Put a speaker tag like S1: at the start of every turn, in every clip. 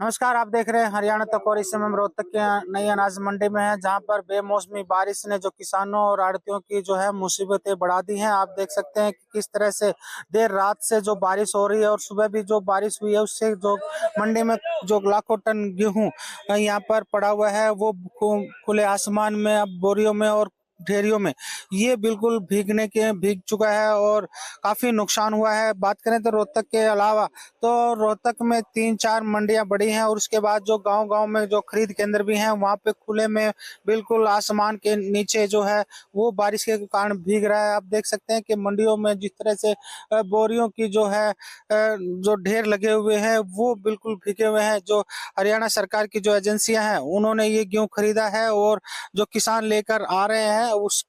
S1: नमस्कार, आप देख रहे हैं हरियाणा तक और इस समय हम रोहतक के नई अनाज मंडी में हैं, जहां पर बेमौसमी बारिश ने जो किसानों और आड़तियों की जो है मुसीबतें बढ़ा दी हैं। आप देख सकते हैं कि किस तरह से देर रात से जो बारिश हो रही है और सुबह भी जो बारिश हुई है उससे जो मंडी में जो लाखों टन गेहूं यहाँ पर पड़ा हुआ है वो खुले आसमान में अब बोरियों में और ढेरियों में ये बिल्कुल भीग चुका है और काफी नुकसान हुआ है। बात करें तो रोहतक के अलावा तो रोहतक में 3-4 मंडियां बड़ी हैं और उसके बाद जो गांव-गांव में जो खरीद केंद्र भी हैं वहां पे खुले में बिल्कुल आसमान के नीचे जो है वो बारिश के कारण भीग रहा है। आप देख सकते हैं कि मंडियों में जिस तरह से बोरियों की जो है जो ढेर लगे हुए हैं वो बिल्कुल भीगे हुए हैं। जो हरियाणा सरकार की जो एजेंसियां हैं उन्होंने ये गेहूं खरीदा है और जो किसान लेकर आ रहे हैं उस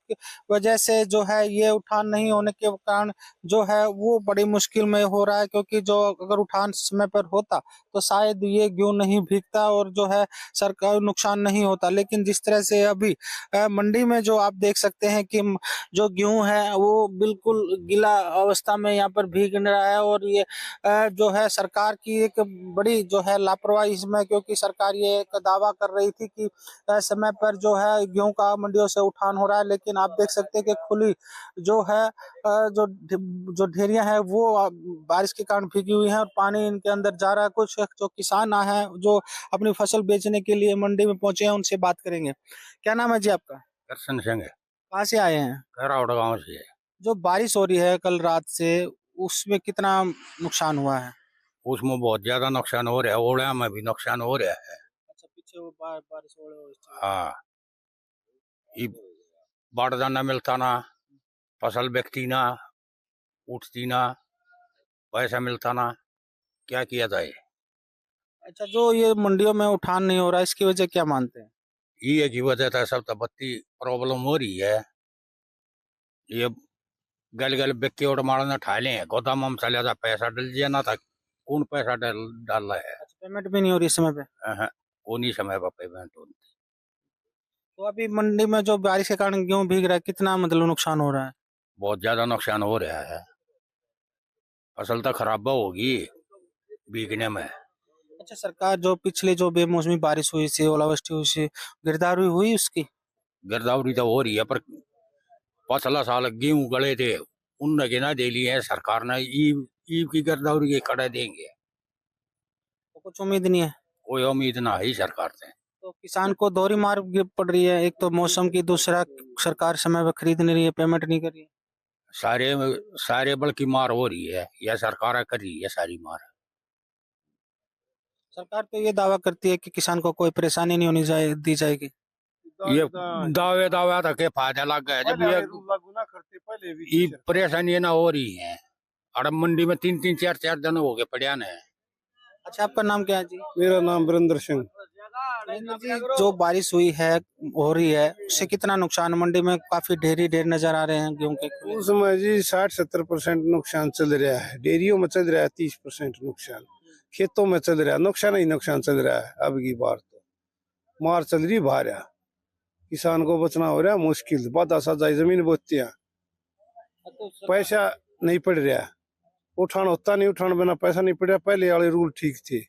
S1: वजह से जो है ये उठान नहीं होने के कारण जो है वो बड़ी मुश्किल में हो रहा है, क्योंकि जो अगर उठान समय पर होता तो शायद ये गेहूं नहीं भीगता और जो है सरकार नुकसान नहीं होता। लेकिन जिस तरह से अभी मंडी में जो आप देख सकते हैं कि जो गेहूं है वो बिल्कुल गीला अवस्था में यहाँ पर भीग रहा है और ये जो है सरकार की एक बड़ी जो है लापरवाही इसमें, क्योंकि सरकार ये एक दावा कर रही थी कि समय पर जो है गेहूं का मंडियों से उठान हो रहा है, लेकिन आप देख सकते हैं कि खुली जो है जो जो ढेरियां हैं वो बारिश के कारण भीगी हुई हैं और पानी इनके अंदर जा रहा है। कुछ जो किसान आए हैं जो अपनी फसल बेचने के लिए मंडी में पहुंचे हैं उनसे बात करेंगे। क्या नाम है जी आपका?
S2: दर्शन सिंह है।
S1: कहाँ से आए हैं?
S2: खैरावड़ गांव से है।
S1: जो बारिश हो रही है कल रात से उसमें कितना नुकसान हुआ है?
S2: उसमें बहुत ज्यादा नुकसान हो रहा है, ओढ़ा में भी नुकसान हो रहा है।
S1: अच्छा, पीछे वो बारिश हो रही है।
S2: हाँ, ये बाढ़ जाना मिलता ना, फसल बिकती ना, उठती ना, पैसा मिलता ना, क्या किया जाए।
S1: अच्छा, जो ये मंडियों में उठान नहीं हो रहा है इसकी वजह क्या मानते हैं?
S2: ये की वजह था सब तो बत्ती प्रॉब्लम हो रही है। ये गल गल बिक के उठ मारना ठा ले, गोदाम में चले जा, पैसा डल दिया ना था, कौन पैसा डाल रहा है।
S1: अच्छा, पेमेंट भी नहीं हो रही इस समय पे?
S2: वो नहीं समय पर पेमेंट होती।
S1: तो अभी मंडी में जो बारिश के कारण गेहूं भीग रहा है कितना मतलब नुकसान हो रहा है?
S2: बहुत ज्यादा नुकसान हो रहा है, फसल तो खराब होगी भीगने में।
S1: अच्छा, सरकार जो पिछले जो बेमौसमी बारिश हुई थी, ओलावृष्टि हुई थी, गिरदावरी हुई उसकी?
S2: गिरदावरी तो हो रही है, पर पिछला साल गेहूं गले थे, उनने के ना दे लिए है सरकार ने। ईब ईब की गिरदावरी के कड़े देंगे,
S1: तो कुछ उम्मीद नहीं है?
S2: कोई उम्मीद ना है सरकार से।
S1: तो किसान को दोहरी मार पड़ रही है, एक तो मौसम की, दूसरा सरकार समय पर खरीद नहीं रही है, पेमेंट नहीं कर रही है।
S2: सारे सारे बल की मार हो रही है, यह सरकार कर रही है सारी मार।
S1: सरकार तो ये दावा करती है कि किसान को कोई परेशानी नहीं दी जाएगी।
S2: ये दावे दावे तक के फायदा लग गए, जब ये परेशानी ना हो रही है। अड़ब मंडी में 3-3 4-4 दिन हो गए पड़िया ने।
S1: अच्छा, आपका नाम क्या है जी?
S3: मेरा नाम वीरेंद्र सिंह।
S1: जी, जो बारिश हुई है हो रही है उससे कितना नुकसान? मंडी में काफी ढेर नजर आ रहे हैं गेहूं के।
S3: उसमें जी 60-70% नुकसान चल रहा है। डेयरियों में चल रहा है 30% नुकसान। खेतों में चल रहा है नुकसान ही नुकसान चल रहा है। अब की बार तो मार चल रही भारा, किसान को बचना हो रहा है मुश्किल। बाधा सजाई जमीन बोती है, पैसा नहीं पड़ रहा, उठान होता नहीं, उठान बिना पैसा नहीं पड़ रहा। पहले वाले रूल ठीक थे,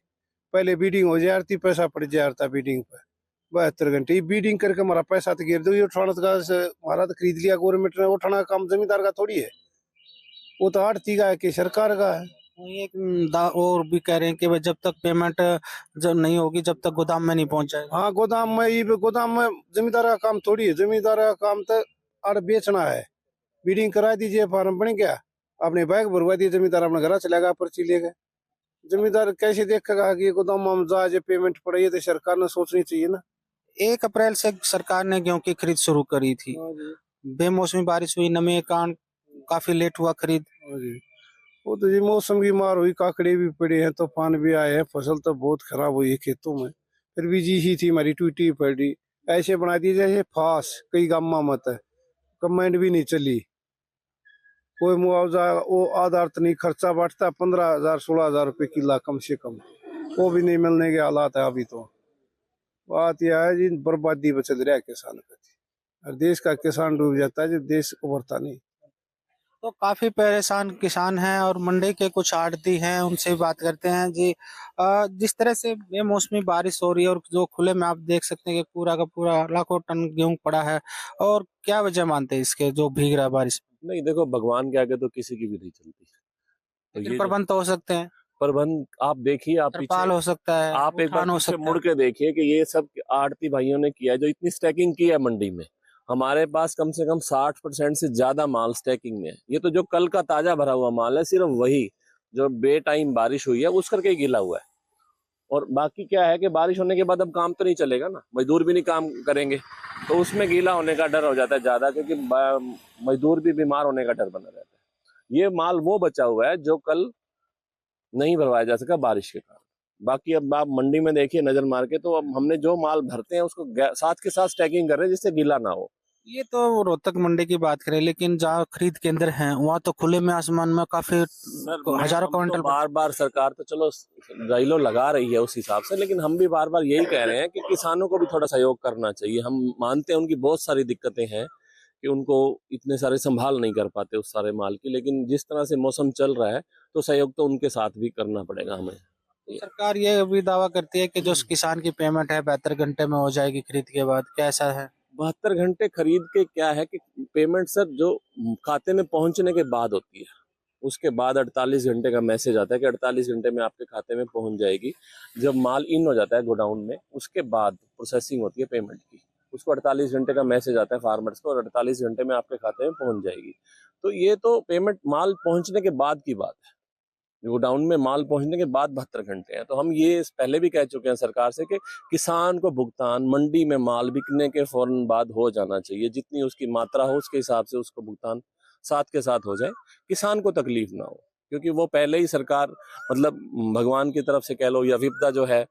S3: पहले बीडिंग हो जा रही, पैसा पड़ जा रहा बीडिंग पे 72 घंटे। बीडिंग करके हमारा पैसा तो गिर दो, ये उठाना हमारा तो खरीद लिया गवर्नमेंट ने। उठाना का काम जमींदार का थोड़ी है, वो तो आड़ती का है कि सरकार का है।
S1: एक और भी कह रहे हैं कि जब तक पेमेंट जब नहीं होगी जब तक गोदाम में नहीं पहुंच जाएगा।
S3: हाँ, गोदाम में जमींदार का काम थोड़ी है। जमींदार का काम तो आड़ बेचना है। बीडिंग करा दीजिए, फार्म बन गया, आपने बैग भरवा दिए, जमींदार अपना घर चलेगा, पर्ची लेगा। जमींदार कैसे देखेगा कि गोदाम में जा पेमेंट पड़ी है? तो सरकार ने सोचनी चाहिए ना।
S1: 1 अप्रैल से सरकार ने गेहूं की खरीद शुरू करी थी। बेमौसमी बारिश हुई, नमी के कारण काफी लेट हुआ खरीद।
S3: वो तो ये मौसम की मार हुई, काकड़े भी पड़े हैं, तूफान भी आए हैं, फसल तो बहुत खराब हुई है खेतों में। फिर भी जी ही थी हमारी टूटी पड़ी, ऐसे बना दी जैसे फास कई गामा मत है। कमेंट भी नहीं चली, कोई मुआवजा वो आधार तो नहीं, खर्चा बढ़ता 15,000-16,000 रुपये किला कम से कम, वो भी नहीं मिलने के हालात है अभी। तो बात यह है जी, बर्बादी बचल रहा है किसान का, और देश का किसान डूब जाता है जब देश उभरता नहीं।
S1: तो काफी परेशान किसान हैं और मंडी के कुछ आड़ती हैं, उनसे भी बात करते हैं जी। जिस तरह से बेमौसमी बारिश हो रही है और जो खुले में आप देख सकते हैं कि पूरा का पूरा लाखों टन गेहूं पड़ा है, और क्या वजह मानते हैं इसके जो भीग रहा है बारिश में?
S4: नहीं देखो, भगवान के आगे तो किसी की भी नहीं चलती। तो
S1: लेकिन
S4: ये जो
S1: प्रबंध तो हो सकते हैं,
S4: प्रबंध आप देखिए, आप
S1: तरपाल
S4: पीछे
S1: हो सकता है,
S4: आप एक बार
S1: उठान हो
S4: पीछे
S1: सकता
S4: मुड़
S1: है।
S4: के देखिए कि ये सब आड़ती भाइयों ने किया है, जो इतनी स्टैकिंग की है मंडी में। हमारे पास कम से कम 60% से ज्यादा माल स्टैकिंग में है। ये तो जो कल का ताजा भरा हुआ माल है, सिर्फ वही जो बे टाइम बारिश हुई है उस करके ही गीला हुआ है। और बाकी क्या है कि बारिश होने के बाद अब काम तो नहीं चलेगा ना, मजदूर भी नहीं काम करेंगे, तो उसमें गीला होने का डर हो जाता है ज्यादा, क्योंकि मजदूर भी बीमार होने का डर बना रहता है। ये माल वो बचा हुआ है जो कल नहीं भरवाया जा सका बारिश के कारण। बाकी अब आप मंडी में देखिए नजर मार के, तो अब हमने जो माल भरते हैं उसको साथ के साथ स्टैकिंग कर रहे हैं जिससे गीला ना हो।
S1: ये तो रोहतक मंडी की बात करें, लेकिन जहाँ खरीद केंद्र हैं वहाँ तो खुले में आसमान में काफी हजारों क्विंटल
S4: बार बार सरकार तो चलो ड्राइलो लगा रही है उस हिसाब से, लेकिन हम भी बार बार यही कह रहे हैं कि किसानों को भी थोड़ा सहयोग करना चाहिए। हम मानते हैं उनकी बहुत सारी दिक्कतें हैं कि उनको इतने सारे संभाल नहीं कर पाते उस सारे माल की, लेकिन जिस तरह से मौसम चल रहा है तो सहयोग तो उनके साथ भी करना पड़ेगा हमें।
S1: सरकार ये भी दावा करती है कि जो किसान की पेमेंट है 72 घंटे में हो जाएगी खरीद के बाद, क्या ऐसा है?
S4: 72 घंटे खरीद के क्या है कि पेमेंट सर जो खाते में पहुंचने के बाद होती है, उसके बाद 48 घंटे का मैसेज आता है कि 48 घंटे में आपके खाते में पहुंच जाएगी। जब माल इन हो जाता है गोडाउन में, उसके बाद प्रोसेसिंग होती है पेमेंट की, उसको 48 घंटे का मैसेज आता है फार्मर्स को, और 48 घंटे में आपके खाते में पहुंच जाएगी। तो ये तो पेमेंट माल पहुंचने के बाद की बात है। गोडाउन में माल पहुंचने के बाद 72 घंटे हैं। तो हम ये पहले भी कह चुके हैं सरकार से कि किसान को भुगतान मंडी में माल बिकने के फौरन बाद हो जाना चाहिए। जितनी उसकी मात्रा हो उसके हिसाब से उसको भुगतान साथ के साथ हो जाए, किसान को तकलीफ ना हो, क्योंकि वो पहले ही सरकार मतलब भगवान की तरफ से कह लो या विपदा जो है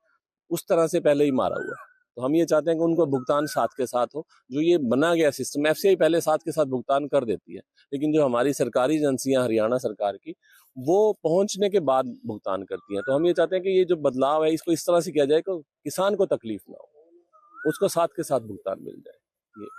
S4: उस तरह से पहले ही मारा हुआ है। तो हम ये चाहते हैं कि उनको भुगतान साथ के साथ हो। जो ये बना गया सिस्टम, एफसीआई पहले साथ के साथ भुगतान कर देती है, लेकिन जो हमारी सरकारी एजेंसियां हरियाणा सरकार की, वो पहुंचने के बाद भुगतान करती हैं। तो हम ये चाहते हैं कि ये जो बदलाव है इसको इस तरह से किया जाए कि किसान को तकलीफ ना हो, उसको साथ के साथ भुगतान मिल जाए। ये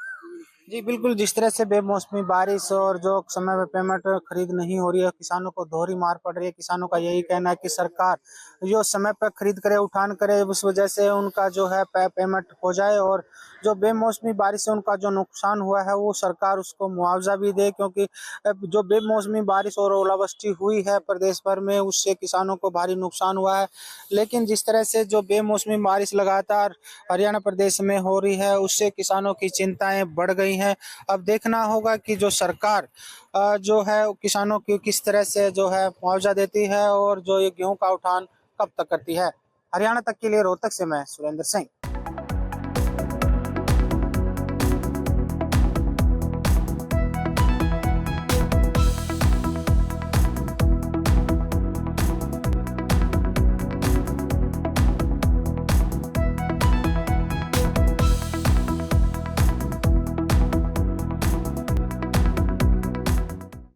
S1: जी बिल्कुल, जिस तरह से बेमौसमी बारिश और जो समय पे पेमेंट खरीद नहीं हो रही है, किसानों को दोहरी मार पड़ रही है। किसानों का यही कहना है कि सरकार जो समय पर खरीद करे, उठान करे, उस वजह से उनका जो है पेमेंट हो जाए, और जो बेमौसमी बारिश से उनका जो नुकसान हुआ है वो सरकार उसको मुआवजा भी दे, क्योंकि जो बेमौसमी बारिश और ओलावृष्टि हुई है प्रदेश भर में उससे किसानों को भारी नुकसान हुआ है। लेकिन जिस तरह से जो बेमौसमी बारिश लगातार हरियाणा प्रदेश में हो रही है उससे किसानों की चिंताएं बढ़ गई हैं। अब देखना होगा कि जो सरकार जो है किसानों की किस तरह से जो है मुआवजा देती है और जो ये गेहूं का उठान कब तक करती है। हरियाणा तक के लिए रोहतक से मैं सुरेंद्र सिंह।